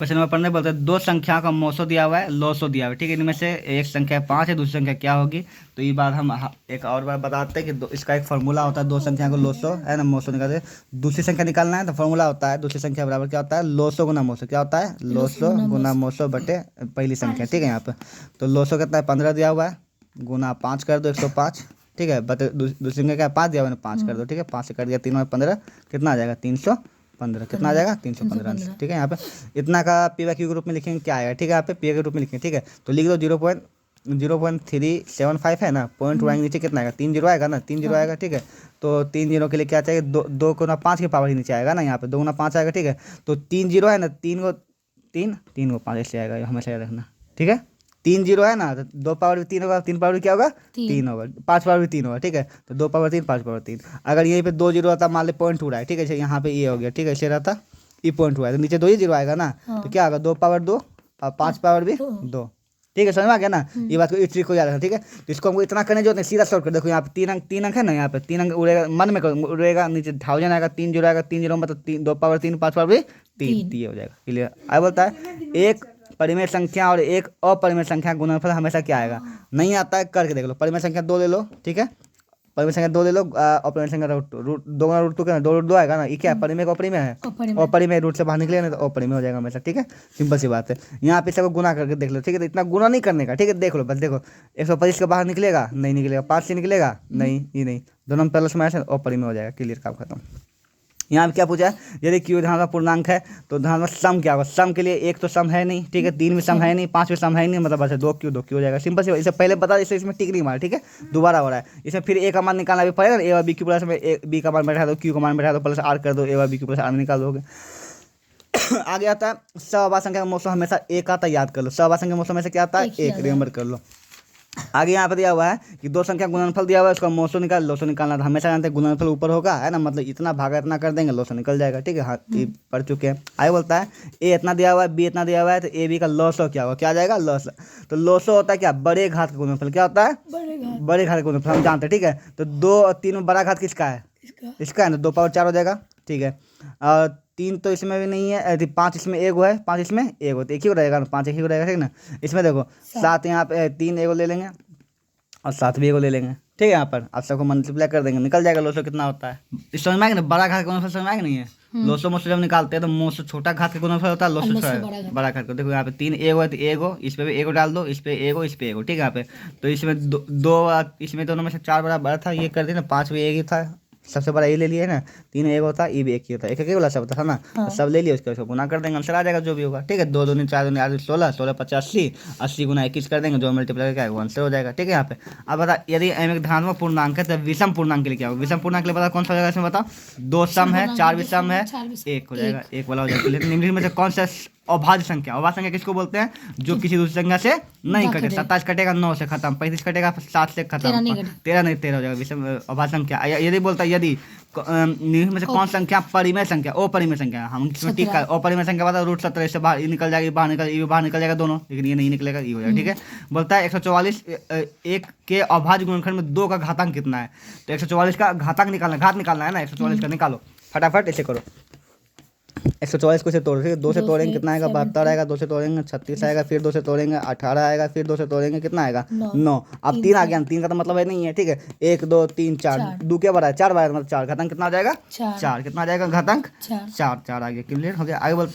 Question number 15 बोलते हैं दो संख्या का मौसो दिया हुआ है लौसो दिया हुआ है, ठीक है। इनमें से एक संख्या 5 है, दूसरी संख्या क्या होगी। तो ये बात हम एक और बार बताते हैं कि इसका एक फार्मूला होता है, दो संख्या को लौसो है ना मौसो निकालते। दूसरी संख्या निकालना है तो फार्मूला होता है दूसरी संख्या बराबर क्या होता है, लौसो गुना मौसो। क्या होता है, लौसो गुना मौसो बटे पहली संख्या, ठीक है। यहाँ पे तो लौसो कितना है 15 दिया हुआ है, गुना 5 कर दो 105, ठीक है। बट दूसरी संख्या क्या 5 दिया हुआ है, 5 कर दो, ठीक है। 5 से कर दिया 3 और 15 कितना आ जाएगा 315, कितना आ जाएगा 315 आंसर, ठीक है। यहाँ पे इतना का पी वाई क्यू के रूप में लिखेंगे क्या आएगा, ठीक है। यहाँ पे पी के रूप में लिखेंगे, ठीक है। तो लिख दो 0.375 है ना, पॉइंट आएंगे नीचे कितना आएगा 3 जीरो आएगा ना, 3 जीरो आएगा, ठीक है। तो 3 जीरो के लिए क्या चाहिए, दो को ना 5 के पावर ही नीचे आएगा ना, यहाँ पे 2 गुना 5 आएगा, ठीक है। तो 3 जीरो है ना, 3 को 5 ऐसे आएगा, हमेशा याद रखना, ठीक है। 3 जीरो है ना तो 2 पावर भी 3 होगा, 3 पावर भी क्या होगा 3 होगा, 5 पावर भी 3 होगा, ठीक है। तो 2 पावर 3 5 पावर 3। अगर यहीं पे 2 जीरो आता मान ली पॉइंट हो रहा है, ठीक है। यहाँ पे ये हो गया, ठीक है, ऐसे रहता ये पॉइंट हुआ है तो नीचे 2 ही जीरो आएगा ना, तो क्या होगा 2 पावर 2 और 5 पावर भी 2, ठीक है। समझ में आ गया ना, ये बात को इस ट्रिक को याद रखना, ठीक है। तो इसको हमको इतना करने जो होता है सीधा शॉर्ट कर, देखो यहाँ पे 3 अंक है ना, यहाँ पे 3 अंक उड़ेगा, मन में उड़ेगा, नीचे 1000 आएगा, 3 जीरो आएगा, 3 जीरो मतलब 2 पावर 3 5 पावर भी 3, ये हो जाएगा क्लियर। आगे बोलता है एक परिमेय संख्या और एक अपरिमेय संख्या गुणनफल हमेशा क्या आएगा, नहीं आता है करके देख लो। परिमेय संख्या 2 ले लो, ठीक है। परिमेय संख्या 2 ले लो, अपरिमेय संख्या रूट 2 गुना रूट 2 क्या 2 रूट 2 आएगा ना, ये क्या है परिमेय का अपरिमेय है, अपरिमेय रूट से बाहर निकले ना तो अपरिमेय हो जाएगा हमेशा, ठीक है। सिंपल सी बात है। यहाँ पे सबको गुना करके देख लो, ठीक है। तो इतना गुना नहीं करने का, ठीक है। देख लो बस, देखो 125 का बाहर निकलेगा नहीं निकलेगा, 5 से निकलेगा नहीं, ये नहीं, दोनों में प्लस माइनस अपरिमेय हो जाएगा, क्लियर, काम खत्म। यहाँ पे क्या पूछा है, यदि क्यू धनात्मक पूर्णांक है तो धनात्मक सम क्या होगा। सम के लिए एक तो सम है नहीं, ठीक है। 3 भी सम है नहीं, 5 भी सम है नहीं, मतलब बस 2 क्यू हो जाएगा, सिंपल से। इसे पहले बता, इसे इसमें टिक नहीं मारा, ठीक है। दोबारा हो रहा है, इसमें फिर ए का मान निकालना भी पड़ेगा ना, ए और बी क्यू प्लस में बी का मान बैठा दो, क्यू का मान बैठा दो, प्लस आर कर दो, ए और बी क्यू प्लस आर निकाल दोगे। आगे आता है सहवास संख्या का मौसम हमेशा एक आता है, याद कर लो। सहवास संख्या का मौसम हमेशा क्या आता है, एक, रिमेंबर कर लो। आगे यहाँ पे दिया हुआ है कि दो संख्या गुणनफल दिया हुआ है, उसका मौसो निकाल, लौसो निकालना था। हमेशा जानते हैं गुणनफल ऊपर होगा, है ना, मतलब इतना भागा इतना कर देंगे लौसो निकल जाएगा, ठीक है। हाँ ये पढ़ चुके हैं। आगे बोलता है ए इतना दिया हुआ है, बी इतना दिया हुआ है, तो ए बी का लौसो क्या होगा, क्या आ जाएगा लौसो। तो लौसो होता है क्या, बड़े घात का गुणनफल, क्या होता है बड़े घात का गुणनफल, हम जानते हैं, ठीक है। तो 2 और 3 में बड़ा घात किसका है, इसका है ना, 2 पावर 4 हो जाएगा, ठीक है। और 3 तो इसमें भी नहीं है, 5 इसमें एगो है, 5 इसमें एगो, तो एक ही हो रहेगा ना, 5 एक ही हो रहेगा, ठीक ना। इसमें देखो 7 यहाँ पे 3 एगो ले लेंगे और 7 भी एगो ले लेंगे, ठीक है। यहाँ पर आप सबको मल्टीप्लाई कर देंगे, निकल जाएगा लौसो कितना होता है। इस समझ में आएगा ना, बड़ा घात का गुणनफल समझ में आएगा नहीं है। लौसो मोसो जब निकालते हैं तो मोसो छोटा घात का गुणनफल होता है, लौसो बड़ा घात का। देखो यहाँ पे 3 एगो है तो एगो, इस पे भी एगो डाल दो, इस पे एगो, इस पे एगो, ठीक है। यहाँ पे तो इसमें दो इसमें दोनों में से 4 बड़ा था, ये कर देना, 5 भी एक ही था, सबसे बड़ा ये ले लिया है ना, 3 एक होता है, ये भी एक ही होता है, एक एक वाला सब था ना, तो सब ले लिया, उसका गुना कर देंगे, आंसर आ जाएगा जो भी होगा, ठीक है। 2 दूनी 4 दूनी 8 16 16 50 80 गुना 21 कर देंगे, जो मल्टीप्लाई क्या है आंसर हो जाएगा, ठीक है। यहाँ पे अब बता, यदि m एक धनात्मक पूर्णांक है तो विषम पूर्णांक के लिए क्या होगा। विषम पूर्णांक के लिए पता कौन सा हो जाएगा, इसमें बताओ, 2 सम है, 4 भी सम है, 1 हो जाएगा, 1 वाला हो जाएगा। लेकिन निम्नलिखित में से कौन सा अभाज्य संख्या, अभाज्य संख्या किसको बोलते हैं, जो किसी दूसरी संख्या से नहीं कटे। 27 कटेगा 9 से खत्म, 35 कटेगा 7 से खत्म, 13 नहीं 13 हो जाएगा विषम अभाज्य संख्या। यदि बोलता है यदि निम्नलिखित में से कौन संख्या परिमेय संख्या, अपरिमेय संख्या, हम इसमें टिक का अपरिमेय संख्या बता, रूट 17 से बाहर निकल जाएगी, बाहर निकल, ये बाहर निकल जाएगा दोनों, लेकिन ये नहीं निकलेगा, ये हो जाएगा, ठीक है। बोलता है 144 एक के अभाज्य गुणनखंड में 2 का घातांक कितना है। तो 144 का घातांक निकालना, घात निकालना है ना, 144 का निकालो फटाफट, ऐसे करो। 144 को से तोड़, ठीक है। 2 से तोड़ेंगे कितना आएगा, 72 आएगा, 2 से तोड़ेंगे 36 आएगा, फिर 2 से तोड़ेंगे 18 आएगा, फिर 2 से तोड़ेंगे कितना आएगा 9। अब 3 आ गया, 3 का तो मतलब है नहीं है, ठीक है। 1 2 3 4, 2 क्या बड़ा है 4 बड़ा, मतलब 4 घातांक कितना आ जाएगा 4, कितना आ जाएगा घातांक 4 आ गया, क्लियर हो गया। आगे बोल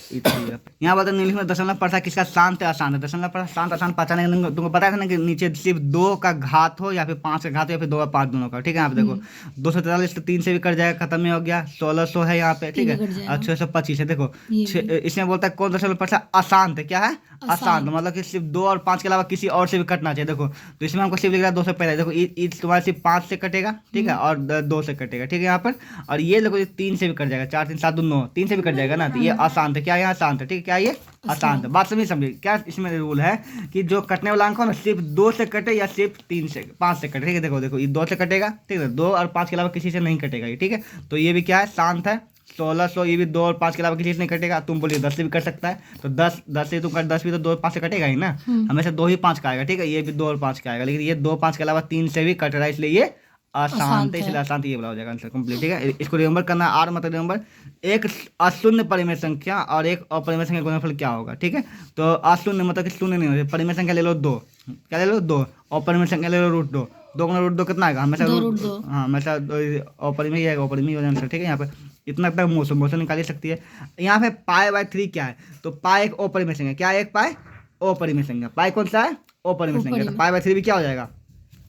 यहाँ बोलते निम्नलिखित में दशमलव प्रथा किसका शांत है अशांत है। दशमलव प्रथा शांत अशांत पहचाने तुमको बताया था ना कि नीचे सिर्फ 2 का घात हो या फिर 5 का घात हो या फिर 2 और 5 दोनों का, ठीक है। यहाँ पे देखो 243 तो 3 से भी कट जाएगा, खत्म ही हो गया। 1600 है यहाँ पे, ठीक है, और 625 है। देखो इसमें बोलता है कौन दशमलव प्रथा अशांत है, क्या है अशांत, मतलब कि सिर्फ 2 और 5 के अलावा किसी और से भी कटना चाहिए। देखो तो इसमें हमको सिर्फ लिख रहा है 2 से पहले, देखो तुम्हारे सिर्फ 5 से कटेगा, ठीक है, और 2 से कटेगा, ठीक है यहाँ पर। और ये देखो 3 से भी कट जाएगा, 4 3 7 2 9, 3 से भी कट जाएगा ना, तो ये अशांत है, क्या यहाँ शांत है, ठीक है, क्या ये अशांत है। बात समझिए क्या इसमें रूल है कि जो कटने वाला अंक हो ना सिर्फ 2 से कटे या सिर्फ 3 से 5 से कटे, ठीक है। देखो देखो ये 2 से कटेगा, ठीक है, 2 और 5 के अलावा किसी से नहीं कटेगा ये, ठीक है। तो ये भी क्या है शांत है। 1600 ये भी 2 और 5 के अलावा किसी से नहीं कटेगा। तुम बोलिए 10 से भी कट सकता है, तो 10 से तुम कर 10 भी तो 2 और 5 से कटेगा ही ना, हमेशा 2 ही 5 का आएगा, ठीक है। ये भी 2 और 5 का आएगा, लेकिन ये 2 5 के अलावा 3 से भी कट रहा है, इसलिए ये अशांत है, इसलिए अशांत ये वाला हो जाएगा आंसर कंप्लीट। ठीक है, इसको रिमेंबर करना। आर मतलब रिमेंबर एक अशून्य परिमेय संख्या और एक अपरिमेय संख्या का गुणनफल क्या होगा। ठीक है, तो अशून्य मतलब कि शून्य नहीं होगा। परिमेय संख्या ले लो 2, क्या ले लो 2, अपरिमेय संख्या ले लो √2। 2 गुना √2 कितना आएगा हमेशा हाँ हमेशा अपरिमेय ही आएगा, अपरिमेय हो जाएगा आंसर। ठीक है, यहाँ पे इतना तक मोशन निकाल ही सकती है। यहाँ पे π/3 क्या है, तो पाई एक अपरिमेय संख्या, क्या है एक पाई अपरिमेय संख्या, पाई कौन सा है अपरिमेय संख्या, तो π/3 भी क्या हो जाएगा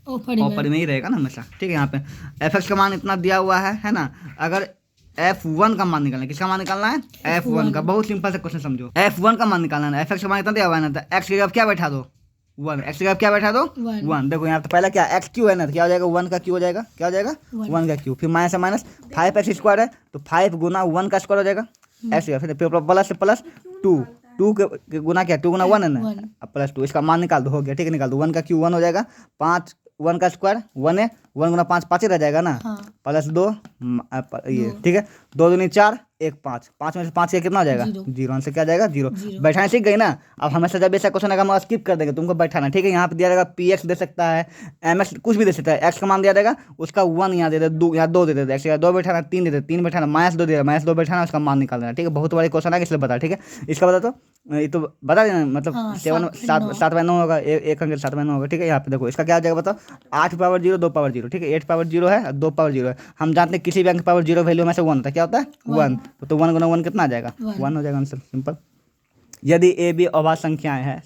अपरिमेय ही रहेगा ना हमेशा। ठीक है, यहाँ पे f(x) का मान इतना दिया हुआ है ना। अगर f1 का मान निकालना है, किसका मान निकालना है f1 का, बहुत सिंपल से क्वेश्चन समझो। f1 का मान निकालना है, f(x) का मान इतना दिया हुआ है ना, तो x की जगह क्या बैठा दो 1, x की जगह क्या बैठा दो 1। देखो यहाँ पे पहला क्या x क्यू है ना, तो क्या हो जाएगा 1 का क्यू हो जाएगा, क्या हो जाएगा 1 का क्यू। फिर माइनस से माइनस 5x² है, तो 5 गुना 1 का स्क्वायर हो जाएगा x, फिर प्लस से प्लस 2 के गुना क्या 2 गुना 1 है ना, अब +2, इसका मान निकाल दो, हो गया। ठीक है, निकाल दो, 1 का क्यू 1 हो जाएगा, 5 1 का स्क्वायर 1 है, 1 गुना 5 5 ही रह जाएगा ना, +2 ये। ठीक है, 2 दूनी 4 1 5, 5 में से 5 कितना हो जाएगा 0, आंसर क्या जाएगा 0। बैठाना सीख गई ना। अब हमेशा जब ऐसा क्वेश्चन आएगा हम स्किप कर देंगे, तुमको बैठाना। ठीक है, यहाँ पे दिया जाएगा px दे सकता है, mx कुछ भी दे सकता है, x का मान दिया जाएगा, उसका 1 यहाँ दे दे, 2 यहाँ 2 दे देते, x 2 बैठाना, 3 दे दे, 3 बैठाना, -2 दे दे, -2 बैठाना, उसका मान निकाल देना। ठीक है, बहुत बड़े क्वेश्चन आएगा इसलिए बता। ठीक है, इसका बता तो ये तो बता देना, मतलब 7/9 होगा, 1 अंक 7/9 होगा। ठीक है, यहाँ पे देखो इसका क्या आ जाएगा बताओ, 8/0 2/0। ठीक है, 8/0 है 2/0 है। हम जानते हैं किसी भी अंक पावर 0 वैल्यू में से 1 होता है, क्या होता है 1, तो 1 गुना 1 कितना आ जाएगा 1 हो जाएगा आंसर, सिंपल। यदि ए बी अभाज्य संख्याएं हैं,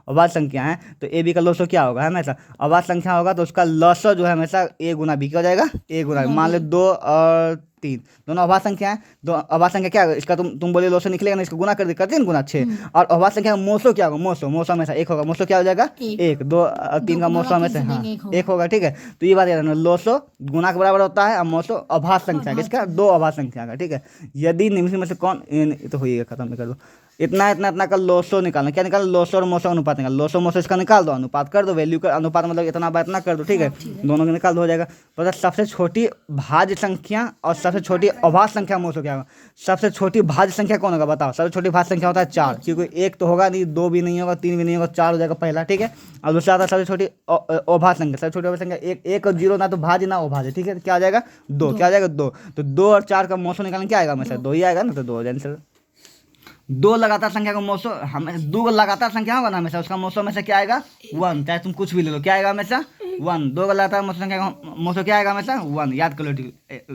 अभाज्य संख्या है, तो ए बी का लॉसो क्या होगा हमेशा, अभाज्य संख्या होगा तो उसका लॉसो जो है हमेशा ए गुना बी क्या हो जाएगा ए गुना। मान लो 2 और 3 दोनों अभाज्य संख्या है, दो अभाज्य संख्या क्या होगा, इसका तुम बोले लॉसो निकलेगा ना, इसको गुना कर करते हैं गुना 6। और अभाज्य संख्या मोसो क्या होगा, मोसो हमेशा 1 होगा, मोसो क्या हो जाएगा 1, 2 और 3 का मोसो हमेशा हाँ 1 होगा। ठीक है, तो ये बात याद रखना, लॉसो गुना के बराबर होता है और मोसो अभाज्य संख्या किसका 2 अभाज्य संख्या का। ठीक है, यदि निम्न में से कौन तो हो ही खत्म कर दो, इतना का लॉसो निकालना, क्या निकालना लॉसो और मोसो अनुपात निकाल, लॉसो मोसो इसका निकाल दो, अनुपात कर दो, वैल्यू का अनुपात मतलब इतना बार इतना कर दो। ठीक है, दोनों का निकाल दो हो जाएगा। तो सबसे छोटी भाज्य संख्या और सबसे छोटी अभाज्य संख्या मोसो क्या होगा, सबसे छोटी भाज्य संख्या कौन होगा बताओ, सबसे छोटी भाज्य संख्या होता है 4, क्योंकि 1 तो होगा नहीं, 2 भी नहीं होगा, 3 भी नहीं होगा, 4 हो जाएगा पहला। ठीक है, और दूसरा आता है सबसे छोटी अभाज्य संख्या, सबसे छोटी अभाज्य संख्या 1 और 0 ना तो भाज्य ना अभाज्य। ठीक है, क्या आ जाएगा 2, क्या आ जाएगा 2, तो 2 और 4 का मोसो निकालना क्या आएगा हमेशा 2 ही आएगा ना, तो 2 हो जाएगा आंसर। 2 लगातार संख्या का मोसो हमेशा 2 लगातार संख्या होगा ना हमेशा, उसका मोसो हमेशा क्या आएगा 1, चाहे तुम कुछ भी ले लो, क्या आएगा हमेशा 1। 2 लगातार मोसो संख्या का मोसो क्या आएगा हमेशा 1, याद कर लो।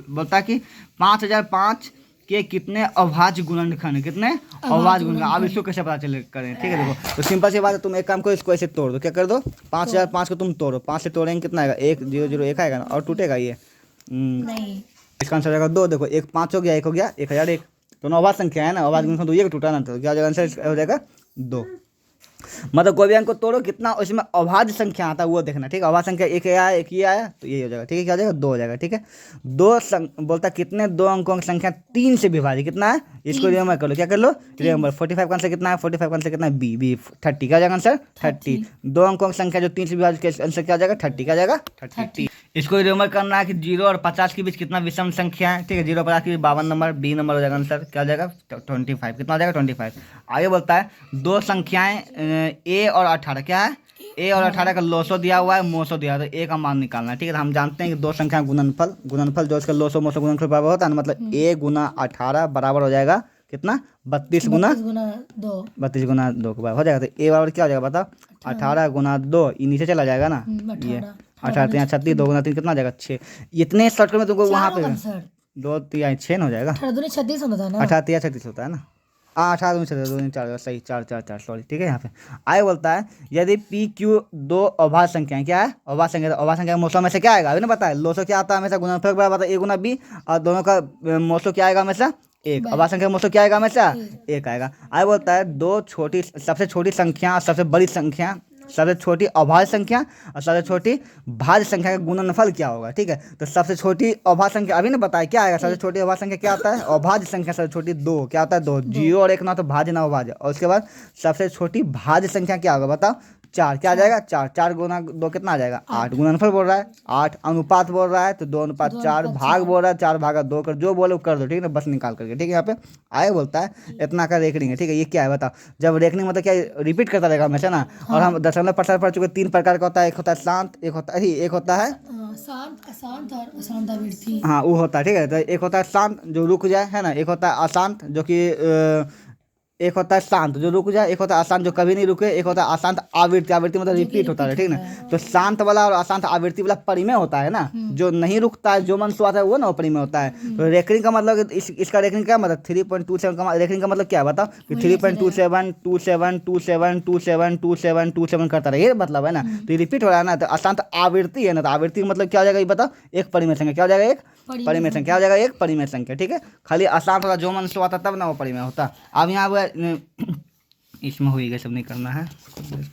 बोलता कि 5005 के कितने अभाज्य गुणनखंड है, कितने अभाज्य गुणनखंड, अब इसको कैसे पता चले करें। ठीक है, देखो तो सिंपल सी बात है, तुम एक काम करो, इसको ऐसे तोड़ दो, क्या कर दो 5005 को तुम तोड़ो, 5 से तोड़ेंगे कितना आएगा 1 0 0 1 आएगा ना, और टूटेगा ये नहीं, इसका आंसर आएगा 2। देखो 1 5 हो गया, 1 हो गया 1001, दोनों अभाज्य संख्या है ना, अभाज्य गुणनखंड तो ये टूटा ना, तो क्या हो जाएगा आंसर हो जाएगा 2। मतलब कोई भी अंक को तोड़ो कितना उसमें अभाज्य संख्या आता है वो देखना। ठीक है, अभाज्य संख्या 1 आया 1 ही आया तो ये हो जाएगा। ठीक है, क्या हो जाएगा 2 हो जाएगा। ठीक है, बोलता कितने 2 अंकों की संख्या 3 से विभाजित कितना है, इसको रिमेंबर कर लो, क्या कर लो रिमेंबर। 45 का आंसर कितना है, 45 का आंसर कितना है बी 30, क्या हो जाएगा आंसर 30। 2 अंकों की संख्या जो 3 से विभाजित आंसर क्या हो जाएगा 30, क्या हो जाएगा 30। इसको रिमेंबर करना है कि 0 और 50 के बीच कितना विषम संख्या है। ठीक है, 0 और 50 के बीच 52 नंबर, बी नंबर हो जाएगा आंसर, क्या हो जाएगा 25, कितना हो जाएगा 25। आगे बोलता है 2 संख्याएं ए और 18, क्या है ए और 18 का लॉसो दिया हुआ है, मोसो दिया हुआ है, तो ए का मान निकालना है। ठीक है, तो हम जानते हैं कि 2 संख्या गुणनफल जो इसका लॉसो मोसो गुणनफल बराबर होता है ना, मतलब ए गुना 18 बराबर हो जाएगा कितना 32 गुना 2, 32 गुना 2 के बराबर हो जाएगा। तो ए बराबर क्या हो जाएगा बताओ 18 गुना 2, ये नीचे चला जाएगा ना, ये 18 यहाँ 36, 2 गुना 3 कितना आ जाएगा 6। इतने शॉर्टकट में तुमको वहाँ पे 2 3 6 हो जाएगा, 18 36 होता है ना, 18 2 4 सही 4 4 4 सॉरी। ठीक है, यहाँ पे आगे बोलता है यदि पी क्यू 2 अभाज्य संख्या क्या है, अभाज्य संख्या, तो अभाज्य संख्या का मोसो में से क्या आएगा अभी ना पता है, लोसो क्या आता है हमेशा गुणनफल बराबर आता है ए गुना बी, और दोनों का मोसो क्या आएगा हमेशा 1, अभाज्य संख्या का मोसो क्या आएगा हमेशा 1 आएगा। आगे बोलता है 2 छोटी सबसे छोटी संख्या और सबसे बड़ी संख्या, सबसे छोटी अभाज्य संख्या और सबसे छोटी भाज्य संख्या का गुणनफल क्या होगा। ठीक है, तो सबसे छोटी अभाज्य संख्या अभी ना बताया क्या आएगा, सबसे छोटी अभाज्य संख्या क्या आता है अभाज्य संख्या, सबसे छोटी 2 क्या होता है 2, 0 और 1 ना तो भाज्य ना अभाज्य, और उसके बाद सबसे छोटी भाज्य संख्या क्या होगा बताओ 4 क्या आ जाएगा 4, 4 गुना 2 कितना आ जाएगा 8, गुणनफल बोल रहा है 8, अनुपात बोल रहा है तो 2:4, भाग बोल रहा है 4/2 कर, जो बोले वो कर दो ठीक है ना, बस निकाल करके ठीक है। यहाँ पे आगे बोलता है इतना का रेकरिंग है ठीक है। ये क्या है बताओ, जब रेकरिंग मतलब क्या रिपीट करता रहेगा हमेशा ना। और हम दशमलव प्रसार पढ़ चुके 3 प्रकार का होता है, एक होता है शांत, एक होता है शांत, अशांत और अशांत आवृत्ति। हाँ वो होता है ठीक है। तो एक होता है शांत जो रुक जाए है ना, एक होता है अशांत जो कि एक होता है शांत जो रुक जाए, एक होता है अशांत जो कभी नहीं रुके, एक होता है अशांत आवृत्ति, आवृत्ति मतलब रिपीट होता है ठीक ना। तो शांत वाला और अशांत आवृत्ति वाला परिमेय होता है ना, जो नहीं रुकता है, जो मन सुहाता है वो ना वो परिमेय होता है। तो रेकरिंग का मतलब इसका रेकरिंग क्या मतलब 3.27 का रेकरिंग का मतलब क्या है बताओ कि 3.27 27 27 27 27 27 करता रहे, ये मतलब है ना। तो ये रिपीट हो रहा है ना, तो अशांत आवृत्ति है ना, तो आवृत्ति का मतलब क्या हो जाएगा ये बताओ, एक परिमेय संख्या क्या हो जाएगा, एक परिमेय संख्या हो जाएगा, एक परिमेय संख्या ठीक है। खाली अशांत वाला जो मन सुहाता तब ना वो परिमेय होता। अब यहाँ इसमें हो गया, सब नहीं करना है,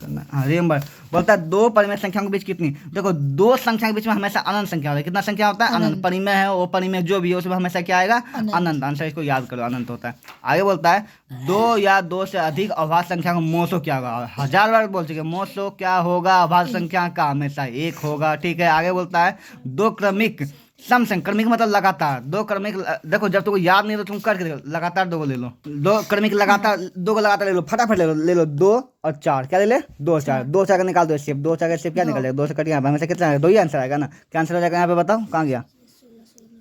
करना है। हाँ रिमेंबर बोलता है दो परिमेय संख्याओं के बीच कितनी, देखो दो संख्या के बीच में हमेशा अनंत संख्या होता है। कितना संख्या होता है अनंत, परिमेय है वो परिमेय जो भी है उसमें हमेशा क्या आएगा अनंत, आंसर इसको याद करो अनंत होता है। आगे बोलता है 2 या 2 से अधिक अभाज्य संख्या का मोसो क्या होगा, 1000 बार बोल चुके मोसो क्या होगा, अभाज्य संख्या का हमेशा 1 होगा ठीक है। आगे बोलता है 2 क्रमिक सम संख्या, क्रमिक मतलब लगातार, 2 क्रमिक, देखो जब तुमको याद नहीं तो तुम करके देखो, लगातार 2 को ले लो, 2 क्रमिक लगातार 2 को लगातार ले लो, फटाफट ले लो 2 और 4 क्या ले 2 और 4, 2 4 का निकाल दो शेप, 2 4 का शेप क्या निकलेगा 2 से कट यहाँ पे हमेशा कितना आएगा 2 ही आंसर आएगा ना। क्या आंसर हो जाएगा यहाँ पे बताओ, कहाँ गया,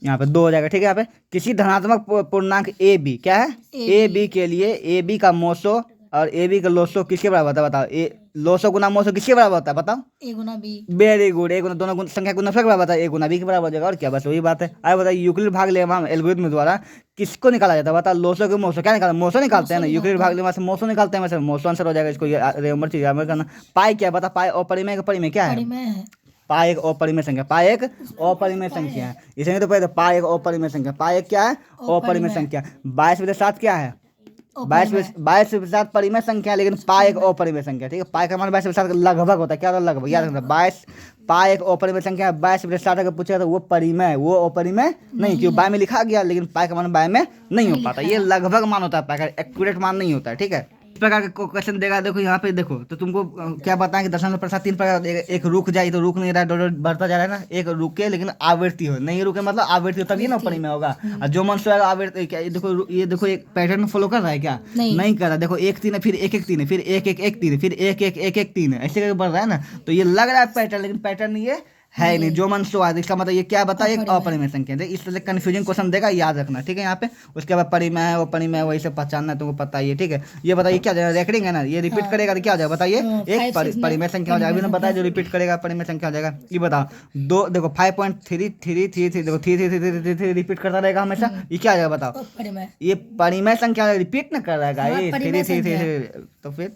यहाँ पे 2 हो जाएगा ठीक है। यहाँ पे किसी धनात्मक पूर्णांक ए बी क्या है, ए बी के लिए ए बी का मोसो और ए बी का लोसो किसके बराबर होता है बताओ, ए लोसो गुना मोसो किसके बराबर होता है बताओ, ए गुना बी। वेरी गुड, ए गुना दोनों संख्या गुना के बराबर होता है, ए गुना बी के बराबर हो जाएगा और क्या, बस वही बात है। आगे बताइए यूक्लिड भाग लेमा एल्गोरिथम द्वारा किसको निकाला जाता है बताओ, लोसो के मोसो क्या निकाला, मोसो निकालते हैं ना, यूक्लिड भाग लेमा से मोसो निकालते हैं, वैसे मोसो आंसर हो जाएगा। इसको रिमेंबर चीज याद करना। पाई क्या बता, पाई अपरिमेय का परिमेय क्या है, पाई एक अपरिमेय संख्या, पाई एक अपरिमेय संख्या है, इसे तो पहले पाई एक अपरिमेय संख्या, पाई एक क्या है अपरिमेय संख्या। 22/7 क्या है, 22/7 परिमेय संख्या, लेकिन पाई एक अपरिमेय संख्या ठीक है। पाई का मान 22/7 लगभग होता है, क्या होता है लगभग, याद रखना 22 पाई एक अपरिमेय संख्या है। 22/7 अगर पूछेगा तो वो परिमेय है, वो अपरिमेय नहीं, क्यों बाय में लिखा गया लेकिन पाई का मान बाय में नहीं हो पाता, ये लगभग मान होता है, पाई का एक्यूरेट मान नहीं होता है ठीक है। इस प्रकार के क्वेश्चन देगा, देखो यहाँ पे देखो तो तुमको क्या बताएं कि दशमलव प्रसाद 3 प्रकार, एक रुक जाए तो रुक नहीं रहा है, बढ़ता जा रहा है ना, एक रुके लेकिन आवृत्ति हो, नहीं रुके मतलब आवृत्ति हो तभी ना परिमेय होगा। और जो मन से आवृत्ति क्या, ये देखो एक पैटर्न फॉलो कर रहा है क्या, नहीं कर रहा, देखो 1 3 है, फिर 1 1 3 है, फिर 1 1 1 3 है, फिर 1 1 1 1 3 है, ऐसे करके बढ़ रहा है ना। तो ये लग रहा है पैटर्न, लेकिन पैटर्न ये है नहीं, जो मन सो आए, इसका मतलब ये क्या बताइए एक अपरिमेय संख्या है। इस तरह से कंफ्यूजिंग क्वेश्चन देगा, याद रखना ठीक है। यहाँ पे उसके बाद परिमेय है वो परिमेय है, वही से पहचानना है तुमको पता ही है ठीक है। ये बताइए क्या जाएगा, रेकरिंग है ना, ये रिपीट करेगा तो क्या हो जाएगा बताइए, एक परिमेय संख्या हो जाएगा। अभी ना बताया जो रिपीट करेगा परिमेय संख्या हो जाएगा। ये बताओ दो, देखो 5.3333 देखो 3 रिपीट करता रहेगा हमेशा, ये क्या आ जाएगा बताओ, ये परिमेय संख्या रिपीट ना कर रहेगा ये 3 तो फिर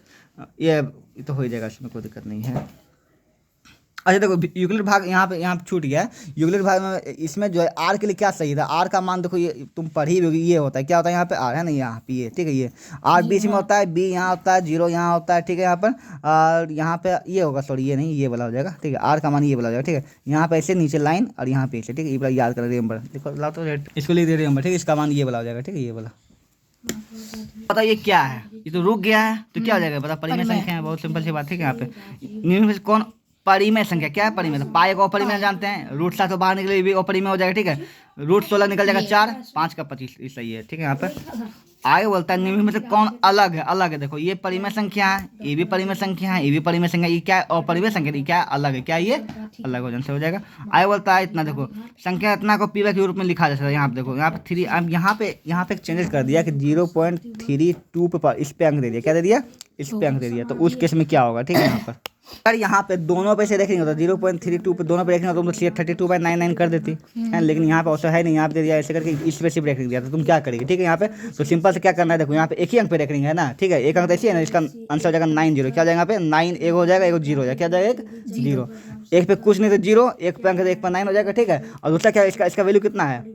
ये तो हो जाएगा, इसमें कोई दिक्कत नहीं है। अच्छा देखो यूक्लिड भाग यहाँ पे छूट गया है, यूक्लिड भाग में इसमें जो है आर के लिए क्या सही था, आर का मान देखो ये तुम पढ़ी होगी, ये होता है क्या होता है यहाँ पे आर है ना, यहाँ पे ये ठीक है, ये आर बीच में होता है, बी यहाँ होता है, 0 यहाँ होता है ठीक है। यहाँ पर और यहाँ पे ये होगा, सॉरी ये नहीं, ये वाला हो जाएगा ठीक है, आर का मान ये वाला हो जाएगा ठीक है। यहाँ पे ऐसे नीचे लाइन और यहाँ पे ऐसे ठीक है, ये वाला याद कर रिमेंबर, देखो ला तो इसको लिख दे रिमेंबर ठीक है, इसका मान ये वाला हो जाएगा ठीक है, ये वाला। पता ये क्या है, ये तो रुक गया है तो क्या हो जाएगा पता, परिमेय संख्या है, बहुत सिंपल सी बात है। यहाँ पे निम्न में से कौन परिमेय संख्या, क्या है परिमेय, पाई को अपरिमेय जानते हैं, रूट 7 तो बाहर निकले भी अपरिमेय हो जाएगा ठीक है, रूट 16 निकल जाएगा 4, 5 का 25 सही है ठीक है। यहाँ पे आगे बोलता है निम्न में से कौन अलग है, अलग है, देखो ये परिमेय संख्या है, ये भी परिमेय संख्या है, ये भी परिमेय संख्या, ये क्या है अपरिमेय संख्या, ये क्या अलग है, क्या ये अलग हो जाने से हो जाएगा। आगे बोलता है इतना, देखो संख्या इतना को पीवा के रूप में लिखा जा सकता है। यहाँ पे देखो यहाँ पे 3, अब यहाँ पे एक चेंजेस कर दिया कि 0.32 पे इस पे अंक दे दिया, क्या दे दिया इस पे अंक दे दिया, तो उस केस में क्या होगा ठीक है। यहाँ पर अगर यहाँ पे दोनों पे से देखेंगे तो 0.32 पे दोनों पे देखेंगे तो तुम 32/99 कर देती है, लेकिन यहाँ पे ऐसा है नहीं, यहाँ पे दे दिया ऐसे करके इस पे सिर्फ रेखिंग दिया, तो तुम क्या करेगी ठीक है। यहाँ पे तो सिंपल से क्या करना है, देखो यहाँ पे एक ही अंक पे रेखिंग है ना ठीक है, एक अंक तो ऐसी है ना, इसका आंसर हो जाएगा 90, क्या जाएगा यहाँ पे 9 एक हो जाएगा, एक 0 हो जाएगा, क्या जाएगा 1 0, एक पे कुछ नहीं तो 0, एक पे अंक तो 1 पर 9 हो जाएगा ठीक है। और दूसरा क्या इसका वैल्यू कितना है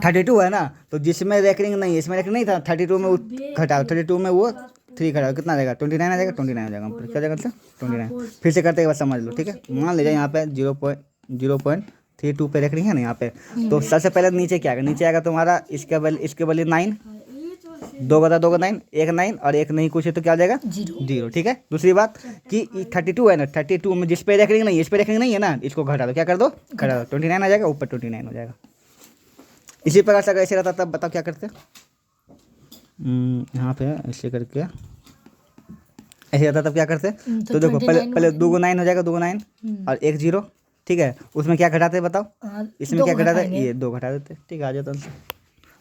32 है ना, तो जिसमें रेकरिंग नहीं है, इसमें रेकरिंग नहीं था, 32 में घटाओ, 32 में वो 3 घटाओ, कितना आ जाएगा 29 आ जाएगा, 29 हो जाएगा, क्या जाएगा मतलब 29। फिर से करते हैं बस समझ लो ठीक है। मान लीजिए यहाँ पे 0.32 पे रेकरिंग है ना यहाँ पे, तो सबसे पहले नीचे क्या आएगा, नीचे आएगा तुम्हारा इसके बदले 9 2 का 2 का 9, एक 9 और एक नहीं कुछ है तो क्या हो जाएगा 0, ठीक है। दूसरी बात कि 32 है ना, 32 में जिस पे रेखनी नहीं है, इस पे रेखनी नहीं है ना, इसको घटा दो, क्या कर दो, घटा दो, 29 आ जाएगा, ऊपर 29 हो जाएगा। इसी प्रकार से अगर ऐसे रहता तब बताओ क्या करते, यहाँ पे ऐसे करके ऐसे रहता तब क्या करते, तो देखो पहले 2 को 9 हो जाएगा, 2 को 9 और एक 0, ठीक है। उसमें क्या घटाते बताओ, इसमें क्या घटाते, ये 2 घटा देते, ठीक है। आ जाता है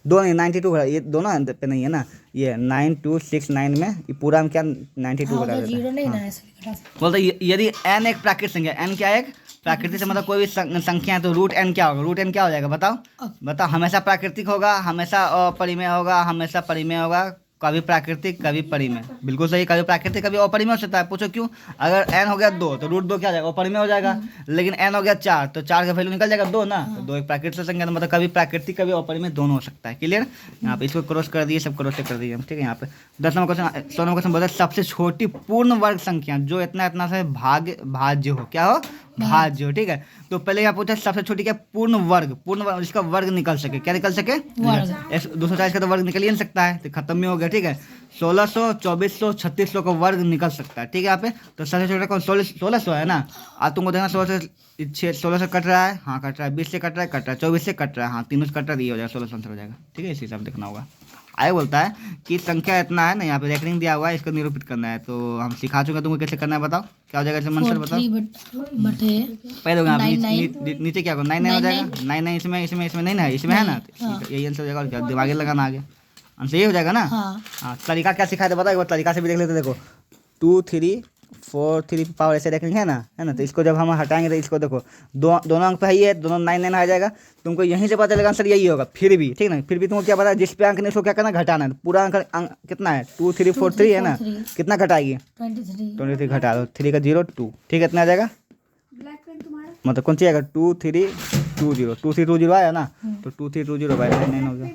2 नहीं 92 घटा, ये दोनों पे नहीं है ना, ये 9269 में ये पूरा हम क्या 92 घटा देते हैं। बोलते यदि n एक प्राकृतिक संख्या, n क्या है, एक प्राकृतिक से मतलब कोई भी संख्या है तो रूट n क्या होगा, रूट n क्या हो जाएगा बताओ, बताओ। हमेशा प्राकृतिक होगा, हमेशा अपरिमेय होगा, हमेशा परिमेय होगा, कभी प्राकृतिक कभी परिमेय, बिल्कुल सही। कभी प्राकृतिक कभी अपरिमेय हो सकता है। पूछो क्यों, अगर n हो गया 2 तो रूट 2 क्या हो जाएगा, अपरिमेय हो जाएगा। लेकिन n हो गया 4 तो 4 का वैल्यू निकल जाएगा 2 ना, तो 2 एक प्राकृतिक संख्या, मतलब कभी प्राकृतिक कभी अपरिमेय दोनों हो सकता है। क्लियर, यहाँ पे इसको क्रॉस कर दिए, सब क्रॉस कर दिए हम, ठीक है। यहाँ पे 10 नंबर क्वेश्चन, 16 नंबर क्वेश्चन बोलते सबसे छोटी पूर्ण वर्ग संख्या जो इतना इतना से भाज्य हो, क्या हो, भाज्य हो, ठीक है। तो पहले यहाँ पूछा सबसे छोटी क्या, पूर्ण वर्ग, इसका वर्ग निकल सके, क्या निकल सके, 240 का तो वर्ग निकल ही नहीं सकता है, तो खत्म भी हो गया, ठीक है। 1600, 2400, 3600 का वर्ग निकल सकता है, ठीक है। यहाँ पे तो सबसे छोटा कौन, 1600 है ना। आज तुमको देखना 16 से कट रहा है, हाँ कट रहा है, 20 से कट रहा है, 24 से कट रहा है, हाँ तीनों से कट रहा है, ये हो जाएगा 16 आंसर हो जाएगा, ठीक है। इसी हिसाब देखना होगा। आगे बोलता है कि संख्या इतना है ना, यहाँ पे रेकरिंग दिया हुआ है, इसको निरूपित करना है, तो हम सिखा चुके, तुमको कैसे करना है बताओ, क्या हो जाएगा इसमें मंशर बताओ। पहले होगा नीचे क्या होगा, 9 हो जाएगा, 9 इसमें नहीं ना, इसमें है ना, यही आंसर हो जाएगा। और क्या दिमाग लगाना आगे, आंसर ये हो जाएगा ना। हाँ तरीका क्या सिखाया था बताओ, एक बार तरीका से भी देख लेते। देखो 2 3 4 3 पावर ऐसे रखेंगे, है ना, तो इसको जब हम हटाएंगे तो इसको देखो दोनों अंक पे है, ये दोनों 9 आ जाएगा। तुमको यहीं से पता चलेगा आंसर यही होगा, फिर भी ठीक ना, फिर भी तुमको क्या पता है, जिस पे अंक नहीं उसको क्या करना, घटाना है। पूरा अंक कितना है 2 3 4 3 है ना, कितना घटाएगी 23 घटा दो, 3 का 0 2, ठीक है, इतना आ जाएगा। मतलब कौन सी आएगा 2 3 2 0, 2 3 2 0 आया ना, तो 2 3 2 0 बाई 9 हो गया।